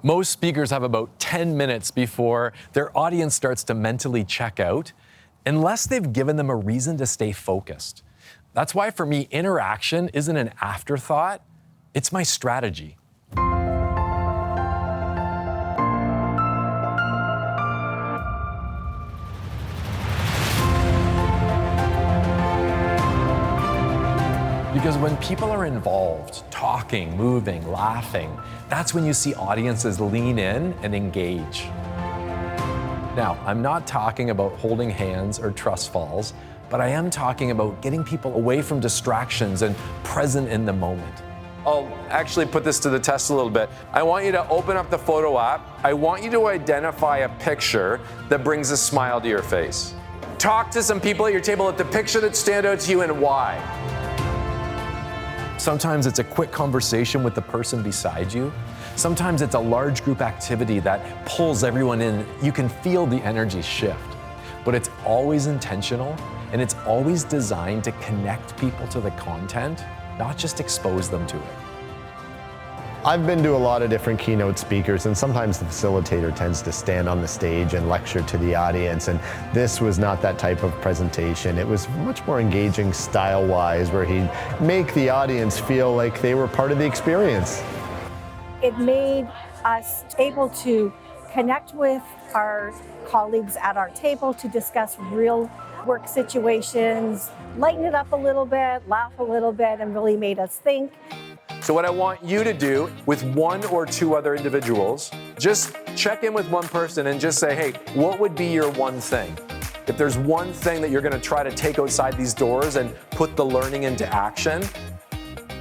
Most speakers have about 10 minutes before their audience starts to mentally check out, unless they've given them a reason to stay focused. That's why for me, interaction isn't an afterthought, it's my strategy. Because when people are involved, talking, moving, laughing, that's when you see audiences lean in and engage. Now, I'm not talking about holding hands or trust falls, but I am talking about getting people away from distractions and present in the moment. I'll actually put this to the test a little bit. I want you to open up the photo app. I want you to identify a picture that brings a smile to your face. Talk to some people at your table at the picture that stand out to you and why. Sometimes it's a quick conversation with the person beside you. Sometimes it's a large group activity that pulls everyone in. You can feel the energy shift, but it's always intentional and it's always designed to connect people to the content, not just expose them to it. I've been to a lot of different keynote speakers, and sometimes the facilitator tends to stand on the stage and lecture to the audience, and this was not that type of presentation. It was much more engaging style-wise, where he'd make the audience feel like they were part of the experience. It made us able to connect with our colleagues at our table to discuss real work situations, lighten it up a little bit, laugh a little bit, and really made us think. So what I want you to do with one or two other individuals, just check in with one person and just say, hey, what would be your one thing? If there's one thing that you're going to try to take outside these doors and put the learning into action.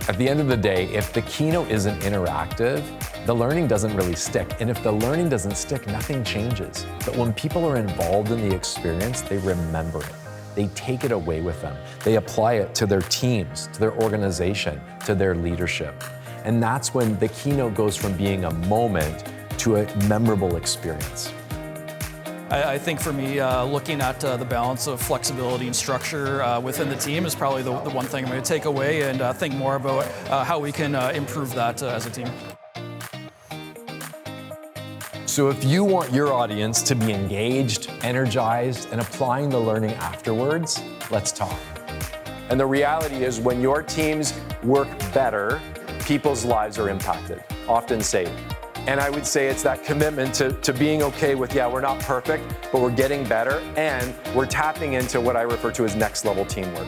At the end of the day, if the keynote isn't interactive, the learning doesn't really stick. And if the learning doesn't stick, nothing changes. But when people are involved in the experience, they remember it. They take it away with them. They apply it to their teams, to their organization, to their leadership. And that's when the keynote goes from being a moment to a memorable experience. I think for me, looking at the balance of flexibility and structure within the team is probably the one thing I'm going to take away and think more about how we can improve that as a team. So if you want your audience to be engaged, energized, and applying the learning afterwards, let's talk. And the reality is when your teams work better, people's lives are impacted, often saved. And I would say it's that commitment to being okay with, yeah, we're not perfect, but we're getting better, and we're tapping into what I refer to as next level teamwork.